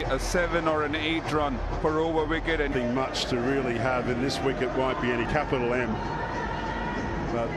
A 7 or an 8 run per over wicket. And much to really have in this wicket won't be any capital M. But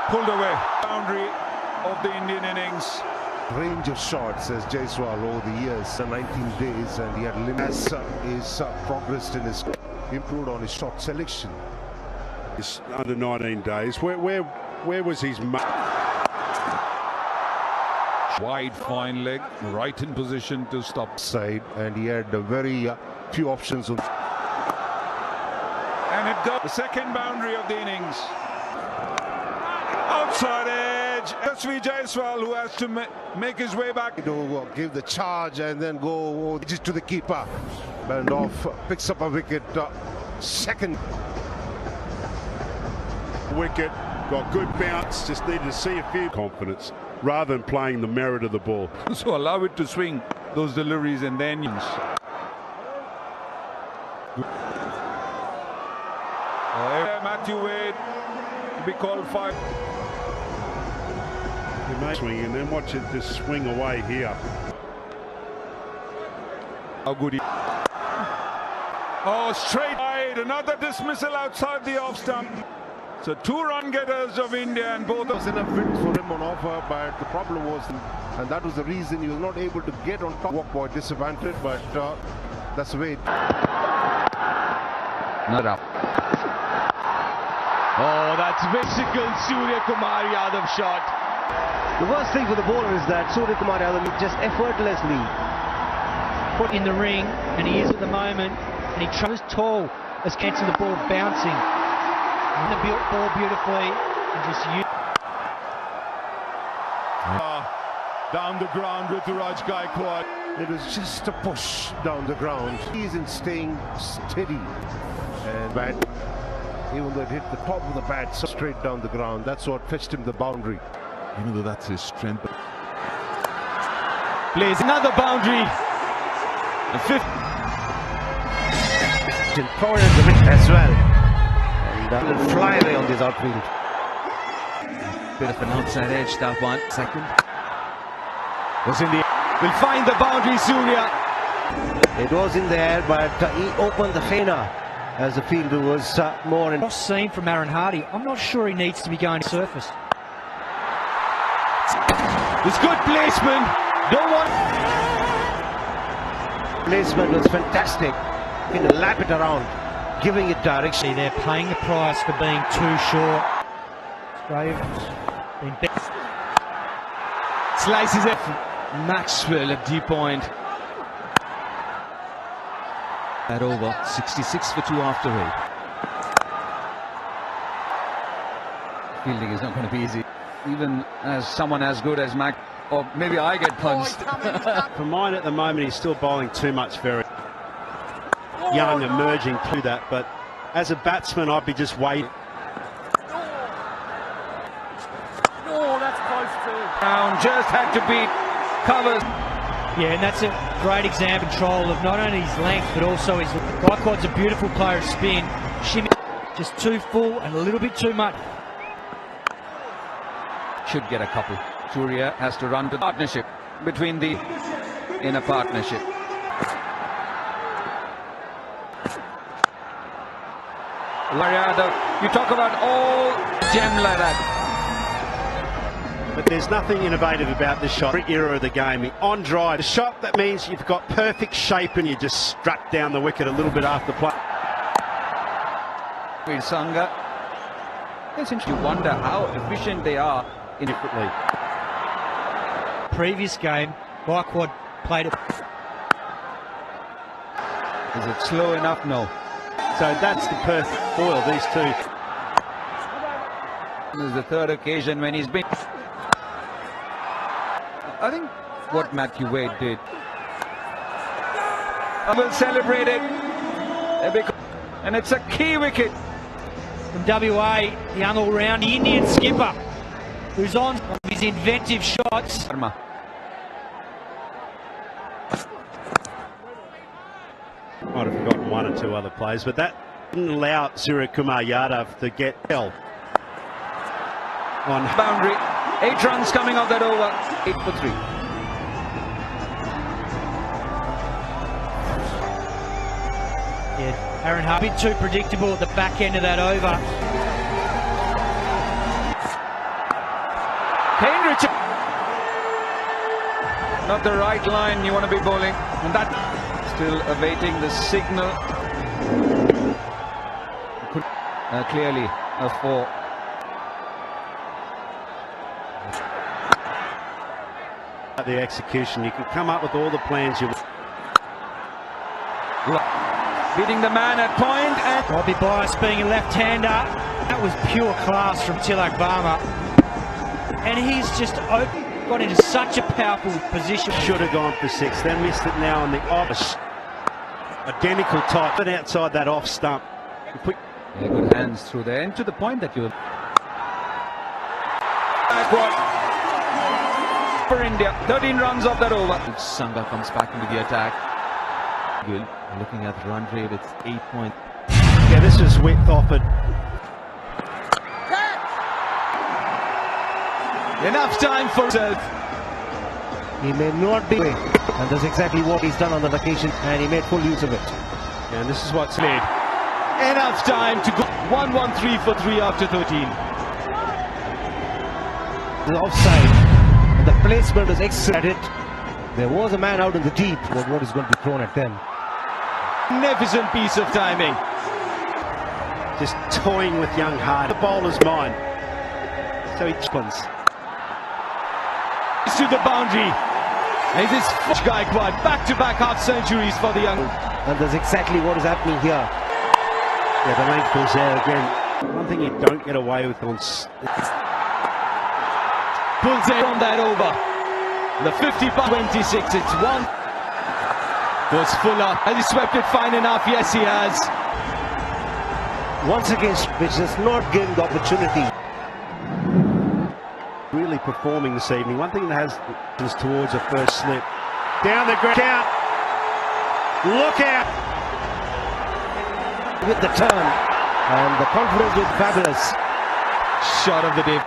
pulled away. Boundary of the Indian innings. Range of shots as Jaiswal over the years, 19 days, and he had limits. He's progressed in his, improved on his shot selection. It's under 19 days. Where was his wide fine leg, right in position to stop side, and he had a very few options on. And it goes the second boundary of the innings. Outside edge, SV Jaiswal, who has to make his way back. To give the charge and then go to the keeper. And off, picks up a wicket. Second wicket, got good bounce, just needed to see a few confidence rather than playing the merit of the ball. So allow it to swing those deliveries and then Matthew Wade to be called 5. You may swing and then watch it just swing away here. How good he... Oh, straight wide, another dismissal outside the off stump. So 2 run getters of India, and both was enough wins for him on offer, but the problem was, and that was the reason he was not able to get on top. Walk boy disadvantage, but that's the way. Not up. Oh, that's physical Surya Kumar Yadav shot. The worst thing for the bowler is that Surya Kumar Yadav just effortlessly put in the ring, and he is at the moment, and he tries tall as catching the ball bouncing. The ball beautifully, and just down the ground with Raj Gaikwad. It was just a push down the ground. He isn't staying steady, and bat, even though it hit the top of the bat so straight down the ground, that's what fetched him the boundary. Even though that's his strength. Plays another boundary. The 5th. forward the wicket as well. And fly away on this outfield. Bit of an outside edge, that one. Second. Was in the... Will find the boundary, Surya. It was in there, but he opened the fainer as the fielder was more... Cross seam from Aaron Hardy. I'm not sure he needs to be going to surface. It's good placement. Don't want... Placement was fantastic. You can lap it around, giving it direction. They're paying the price for being too short. Australia's been best. Slices it. Maxwell at deep point. That over. 66 for 2 after 8. Fielding is not going to be easy. Even as someone as good as Mac, or maybe I get punched. For mine at the moment, he's still bowling too much, very young, emerging to that. But as a batsman, I'd be just waiting. Oh, that's close to. Brown just had to beat covers. Yeah, and that's a great example of control of not only his length but also his... Gaikwat's a beautiful player of spin. Shimmy just too full and a little bit too much. Should get a couple. Surya has to run to partnership between the... in a partnership. You talk about all gem like that. But there's nothing innovative about this shot. Every era of the game. On drive, a shot that means you've got perfect shape and you just strut down the wicket a little bit after play. With Sangha, you wonder how efficient they are in differently. Previous game, Gaikwad played it. Is it slow enough? No. So that's the perfect foil, these two. This is the 3rd occasion when he's been... I think what Matthew Wade did. I will celebrate it. And it's a key wicket. From WA, young all-round, the Indian skipper, who's on his inventive shots. Might have forgotten 1 or 2 other plays, but that didn't allow Surya Kumar Yadav to get hell on boundary. 8 runs coming off that over. 8 for 3. Yeah, Aaron Hardy, a bit too predictable at the back end of that over. Kane Richard. Not the right line you want to be bowling. And that still awaiting the signal. Clearly a 4. The execution, you can come up with all the plans you want. Beating the man at point and Bobby Bias being a left-hander. That was pure class from Tilak Varma. And he's just got into such a powerful position. Should have gone for 6, then missed it now on the off. Identical type, but outside that off stump. yeah, good hands through there and to the point that you for India. 13 runs off that over. Sangha comes back into the attack. We're looking at the run rate, it's 8 points. Yeah, this is width offered. Enough time for himself. He may not be, and that's exactly what he's done on that occasion, and he made full use of it. Yeah, and this is what's made. Enough time to go. 1-1-3 for 3 after 13. The offside, and the placement was excellent at it. There was a man out in the deep, but what is going to be thrown at them? Magnificent piece of timing. Just toying with young Hart. The bowler's mind. So he spins. To the boundary. And this is Gaikwad. Back-to-back half centuries for the young. And that's exactly what is happening here. Yeah, the length was there again. One thing you don't get away with on... Pulls it on that over. The 50-26, it's 1. Goes Fuller. Has he swept it fine enough? Yes, he has. Once again, which does not give him the opportunity. Really performing this evening. One thing that has is towards a first slip. Down the ground. Out. Look out. With the turn. And the confidence was fabulous. Shot of the day.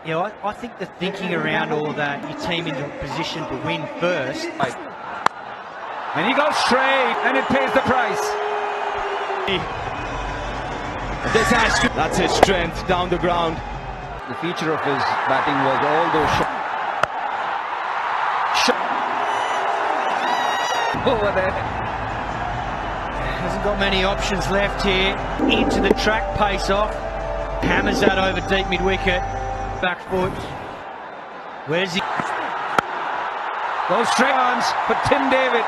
Yeah, I think the thinking around all of that, your team into a position to win first. and he goes straight and it pays the price. This has to, that's his strength down the ground. The feature of his batting was all those shots over there. Hasn't got many options left here. Into the track, pace off. Hammers that over deep mid-wicket. Back foot. Where's he? Those straight arms for Tim David.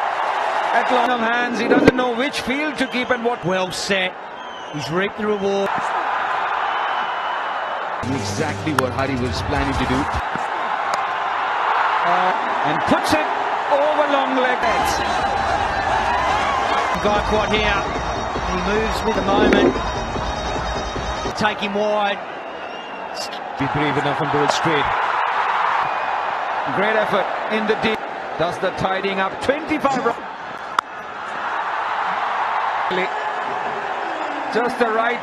At long of hands, he doesn't know which field to keep and what. Well set. He's reaped the reward. Exactly what Hari was planning to do. And puts it over long leg. Gaikwad here. He moves with the moment. Take him wide. Be brave enough and bowl straight. Great effort in the deep. Does the tidying up. 25 runs. Just the right.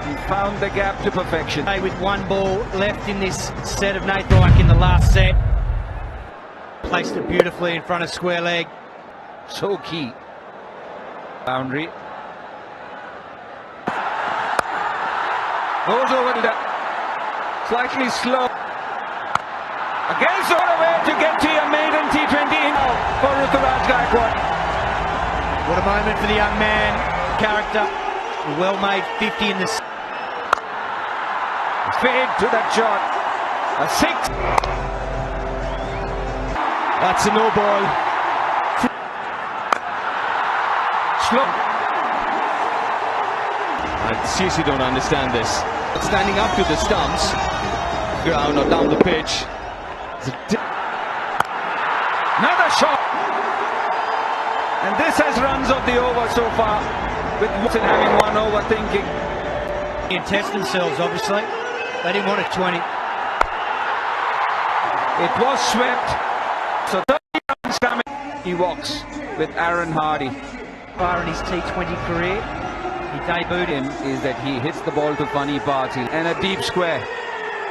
He found the gap to perfection. With one ball left in this set of Nathan like in the last set. Placed it beautifully in front of square leg. So key. Boundary. Goes over to the slightly slow. Again, sort of way to get to your maiden T20 for Ruturaj Gaikwad. What a moment for the young man. Character. A well-made 50 in the... Fade to that shot. A 6. That's a no ball. Slow. I seriously don't understand this. Standing up to the stumps, ground or down the pitch. Another shot. And this has runs of the over so far, with Watson having one over thinking. And test themselves, obviously. They didn't want a 20. It was swept. So 30 runs coming. He walks with Aaron Hardy. Far in his T20 career. He debuted Him is that he hits the ball to funny party and a deep square.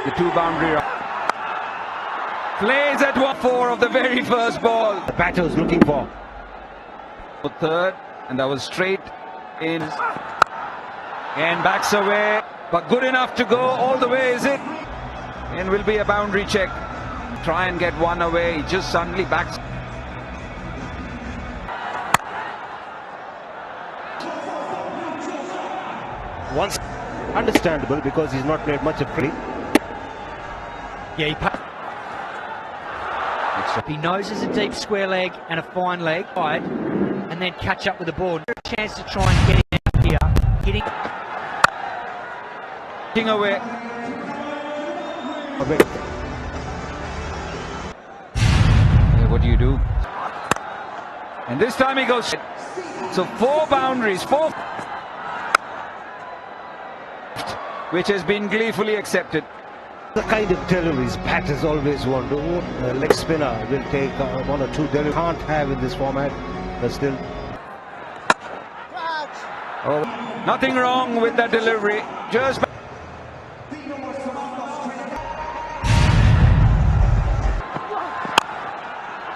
The 2 boundary run. Plays at 1-4 of the very first ball. The batter was looking for. For third, and that was straight in. And backs away, but good enough to go all the way, is it? And will be a boundary check. Try and get one away, just suddenly backs. Once understandable because he's not made much of free. Yeah, he knows there's a deep square leg and a fine leg, right, and then catch up with the ball. A chance to try and get it out here. Getting away. What do you do? And this time he goes. So 4 boundaries, 4, which has been gleefully accepted. The kind of deliveries Pat has always wanted. A leg spinner will take 1 or 2 deliveries. Can't have in this format, but still. Oh, nothing wrong with that delivery. Just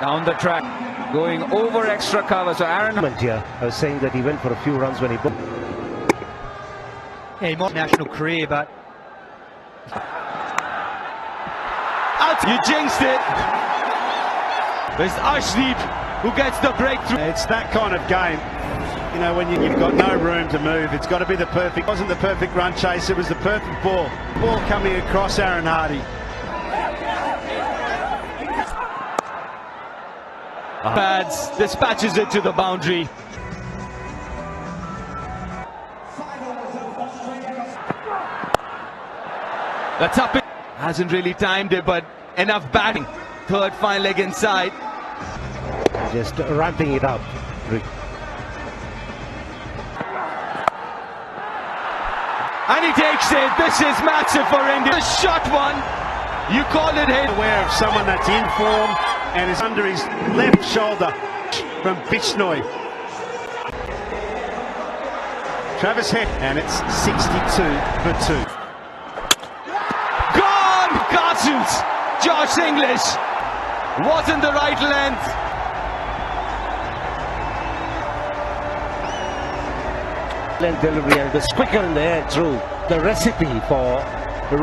down the track, going over extra cover. So Aaron Here, I was saying that he went for a few runs when he booked. Yeah, he might have a national career, but You jinxed it. There's Ashdeep who gets the breakthrough. It's that kind of game. You know, when you've got no room to move, it's got to be the perfect. It wasn't the perfect run chase, it was the perfect ball. Ball coming across Aaron Hardy. Pads dispatches it to the boundary. That's up. Hasn't really timed it, but enough batting. Third fine leg inside. Just ramping it up. And he takes it. This is massive for India. The shot one. You call it hit. Aware of someone that's in form and is under his left shoulder from Bishnoi. Travis Head, and it's 62 for 2. Gone! Carsons! Josh English wasn't the right length. Length delivery and the quicker in the air through. The recipe for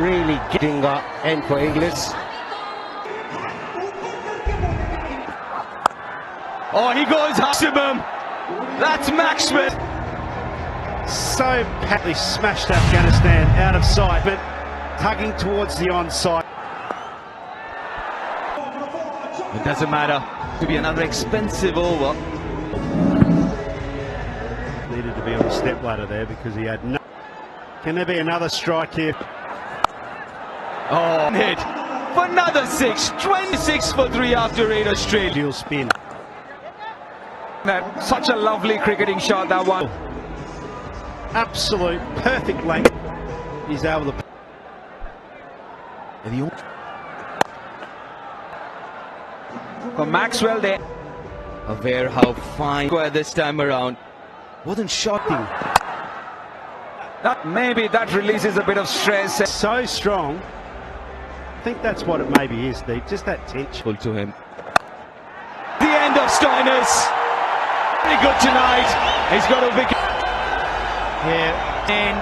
really getting end for English. Oh, he goes maximum. That's Max Smith. So patly smashed Afghanistan out of sight, but tugging towards the onside. It doesn't matter. To be another expensive over. Needed to be on the step ladder there because he had no. Can there be another strike here? Oh, hit for another 6. 26 for 3 after 8 Australia. Dual spin. that such a lovely cricketing shot, that one. Absolute perfect length. He's able to. For Maxwell there. Aware how fine this time around. Wasn't shocking. Maybe that releases a bit of stress. So strong. I think that's what it maybe is, Steve. Just that tension. Pull to him. The end of Stoinis. Very good tonight. He's got a wicket. Yeah, and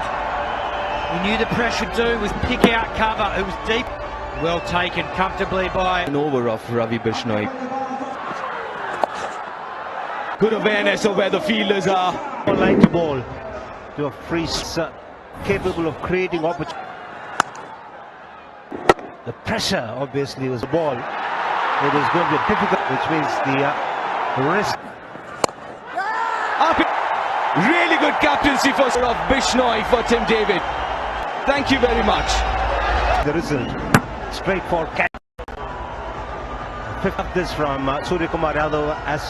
he knew the pressure would do was pick out cover. It was deep. Well taken comfortably by An over of Ravi Bishnoi. Good awareness of where the fielders are. Like the ball to a free capable of creating opportunity. The pressure obviously was the ball. It was going to be difficult, which means the risk. Up. Really good captaincy for of Bishnoi for Tim David. Thank you very much. The result, straightforward catch. Fifth of this from Surya Kumar Yadav as